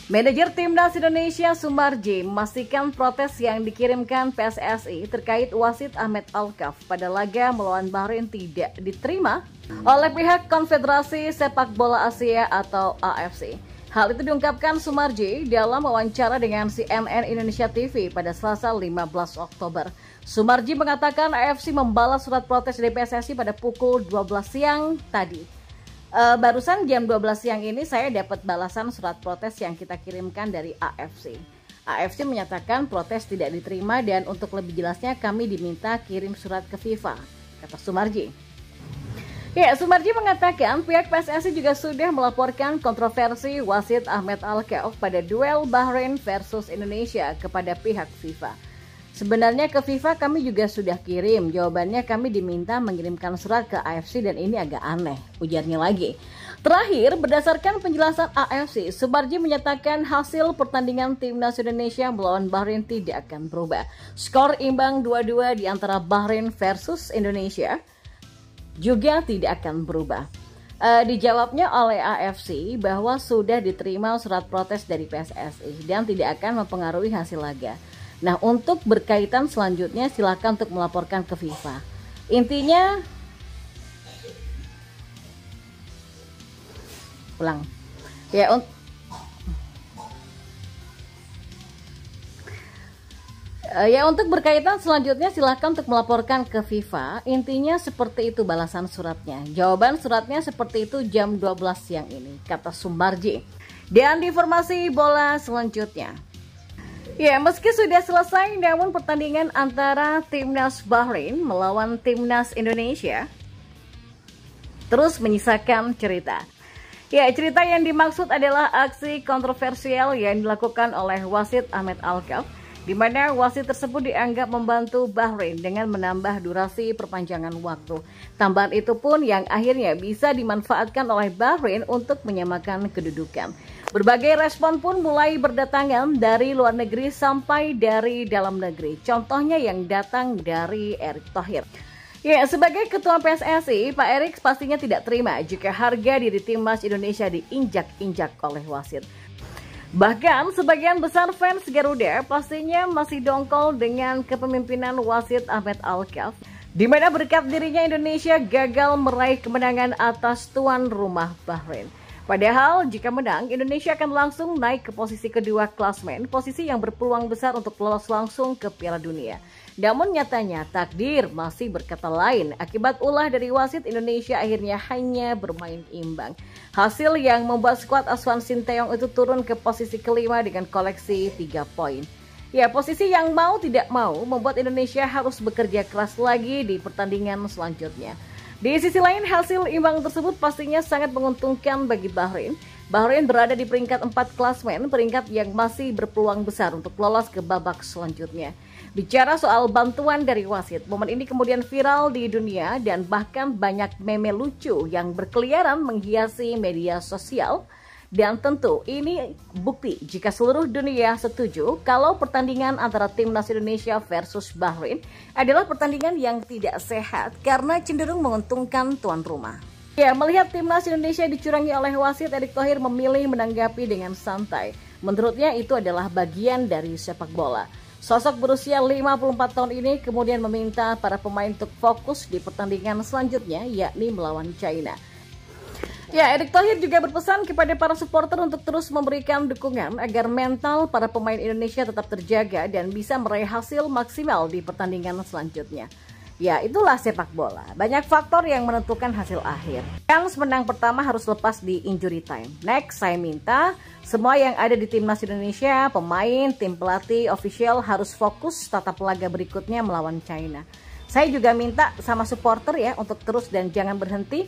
Manajer Timnas Indonesia Sumarji memastikan protes yang dikirimkan PSSI terkait wasit Ahmed Alkaf pada laga melawan Bahrain tidak diterima oleh pihak Konfederasi Sepak Bola Asia atau AFC. Hal itu diungkapkan Sumarji dalam wawancara dengan CNN Indonesia TV pada Selasa 15 Oktober. Sumarji mengatakan AFC membalas surat protes dari PSSI pada pukul 12 siang tadi. Barusan jam 12 siang ini saya dapat balasan surat protes yang kita kirimkan dari AFC. AFC menyatakan protes tidak diterima dan untuk lebih jelasnya kami diminta kirim surat ke FIFA, kata Sumarji. Ya, Sumarji mengatakan pihak PSSI juga sudah melaporkan kontroversi wasit Ahmed Alkaf pada duel Bahrain versus Indonesia kepada pihak FIFA. Sebenarnya ke FIFA kami juga sudah kirim, jawabannya kami diminta mengirimkan surat ke AFC dan ini agak aneh, ujarnya lagi. Terakhir, berdasarkan penjelasan AFC, Sumarji menyatakan hasil pertandingan Timnas Indonesia melawan Bahrain tidak akan berubah. Skor imbang 2-2 di antara Bahrain versus Indonesia juga tidak akan berubah. Dijawabnya oleh AFC bahwa sudah diterima surat protes dari PSSI dan tidak akan mempengaruhi hasil laga. Nah, untuk berkaitan selanjutnya silakan untuk melaporkan ke FIFA. Intinya ulang. Untuk berkaitan selanjutnya silakan untuk melaporkan ke FIFA. Intinya seperti itu balasan suratnya. Jawaban suratnya seperti itu jam 12 siang ini, kata Sumarji. Dan di informasi bola selanjutnya. Ya, meski sudah selesai, namun pertandingan antara Timnas Bahrain melawan Timnas Indonesia terus menyisakan cerita. Ya, cerita yang dimaksud adalah aksi kontroversial yang dilakukan oleh wasit Ahmed Alkaf, di mana wasit tersebut dianggap membantu Bahrain dengan menambah durasi perpanjangan waktu. Tambahan itu pun yang akhirnya bisa dimanfaatkan oleh Bahrain untuk menyamakan kedudukan. Berbagai respon pun mulai berdatangan dari luar negeri sampai dari dalam negeri. Contohnya yang datang dari Erick Thohir. Ya, sebagai ketua PSSI, Pak Erick pastinya tidak terima jika harga diri timnas Indonesia diinjak-injak oleh wasit. Bahkan sebagian besar fans Garuda pastinya masih dongkol dengan kepemimpinan wasit Ahmed Alkaf, di mana berkat dirinya Indonesia gagal meraih kemenangan atas tuan rumah Bahrain. Padahal jika menang, Indonesia akan langsung naik ke posisi kedua klasmen, posisi yang berpeluang besar untuk lolos langsung ke Piala Dunia. Namun nyatanya takdir masih berkata lain, akibat ulah dari wasit Indonesia akhirnya hanya bermain imbang. Hasil yang membuat skuad asuhan Sinteyong itu turun ke posisi kelima dengan koleksi 3 poin. Ya, posisi yang mau tidak mau membuat Indonesia harus bekerja keras lagi di pertandingan selanjutnya. Di sisi lain, hasil imbang tersebut pastinya sangat menguntungkan bagi Bahrain. Bahrain berada di peringkat 4 klasmen, peringkat yang masih berpeluang besar untuk lolos ke babak selanjutnya. Bicara soal bantuan dari wasit, momen ini kemudian viral di dunia dan bahkan banyak meme lucu yang berkeliaran menghiasi media sosial. Dan tentu ini bukti jika seluruh dunia setuju kalau pertandingan antara Timnas Indonesia versus Bahrain adalah pertandingan yang tidak sehat karena cenderung menguntungkan tuan rumah. Ya, melihat Timnas Indonesia dicurangi oleh wasit, Erick Thohir memilih menanggapi dengan santai. Menurutnya itu adalah bagian dari sepak bola. Sosok berusia 54 tahun ini kemudian meminta para pemain untuk fokus di pertandingan selanjutnya, yakni melawan China. Ya, Erick Thohir juga berpesan kepada para supporter untuk terus memberikan dukungan agar mental para pemain Indonesia tetap terjaga dan bisa meraih hasil maksimal di pertandingan selanjutnya. Ya, itulah sepak bola. Banyak faktor yang menentukan hasil akhir. Kans menang pertama harus lepas di injury time. Next, saya minta semua yang ada di Timnas Indonesia, pemain, tim pelatih, official harus fokus tatap laga berikutnya melawan China. Saya juga minta sama supporter ya untuk terus dan jangan berhenti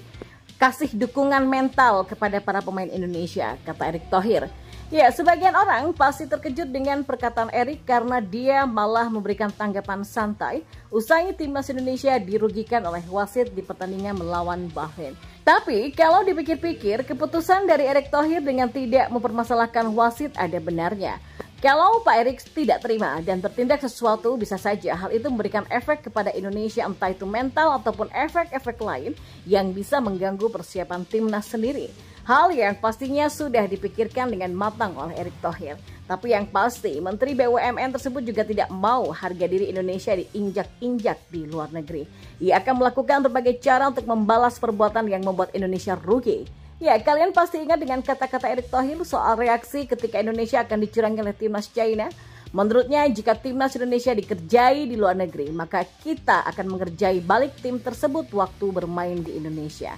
kasih dukungan mental kepada para pemain Indonesia, kata Erick Thohir. Ya, sebagian orang pasti terkejut dengan perkataan Erick karena dia malah memberikan tanggapan santai usai timnas Indonesia dirugikan oleh wasit di pertandingan melawan Bahrain. Tapi kalau dipikir-pikir, keputusan dari Erick Thohir dengan tidak mempermasalahkan wasit ada benarnya. Kalau Pak Erick tidak terima dan bertindak sesuatu, bisa saja hal itu memberikan efek kepada Indonesia, entah itu mental ataupun efek-efek lain yang bisa mengganggu persiapan timnas sendiri. Hal yang pastinya sudah dipikirkan dengan matang oleh Erick Thohir. Tapi yang pasti, Menteri BUMN tersebut juga tidak mau harga diri Indonesia diinjak-injak di luar negeri. Ia akan melakukan berbagai cara untuk membalas perbuatan yang membuat Indonesia rugi. Ya, kalian pasti ingat dengan kata-kata Erick Thohir soal reaksi ketika Indonesia akan dicurangi oleh timnas China. Menurutnya, jika timnas Indonesia dikerjai di luar negeri, maka kita akan mengerjai balik tim tersebut waktu bermain di Indonesia.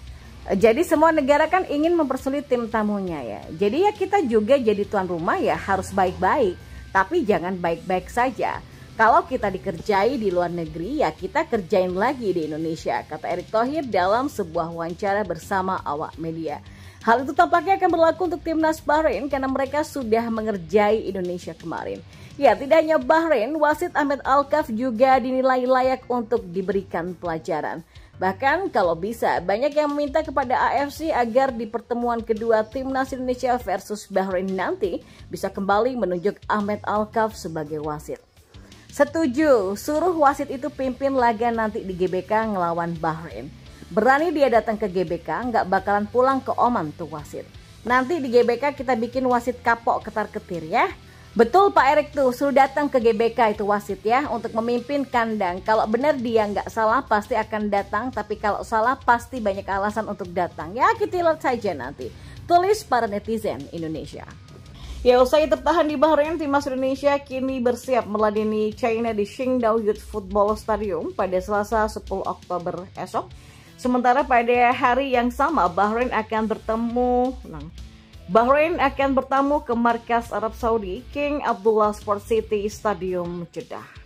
Jadi semua negara kan ingin mempersulit tim tamunya ya. Jadi ya kita juga jadi tuan rumah ya harus baik-baik. Tapi jangan baik-baik saja. Kalau kita dikerjai di luar negeri ya kita kerjain lagi di Indonesia, kata Erick Thohir dalam sebuah wawancara bersama awak media. Hal itu tampaknya akan berlaku untuk timnas Bahrain karena mereka sudah mengerjai Indonesia kemarin. Ya, tidak hanya Bahrain, wasit Ahmed Alkaf juga dinilai layak untuk diberikan pelajaran. Bahkan kalau bisa, banyak yang meminta kepada AFC agar di pertemuan kedua timnas Indonesia versus Bahrain nanti bisa kembali menunjuk Ahmed Alkaf sebagai wasit. Setuju, suruh wasit itu pimpin laga nanti di GBK ngelawan Bahrain. Berani dia datang ke GBK, nggak bakalan pulang ke Oman tuh wasit. Nanti di GBK kita bikin wasit kapok ketar-ketir ya. Betul Pak Erick tuh, suruh datang ke GBK itu wasit ya untuk memimpin kandang. Kalau benar dia nggak salah pasti akan datang, tapi kalau salah pasti banyak alasan untuk datang. Ya kita lihat saja nanti. Tulis para netizen Indonesia. Ya, usai tertahan di Bahrain, timnas Indonesia kini bersiap meladeni China di Qingdao Youth Football Stadium pada Selasa 10 Oktober esok. Sementara pada hari yang sama Bahrain akan bertamu ke markas Arab Saudi King Abdullah Sport City Stadium Jeddah.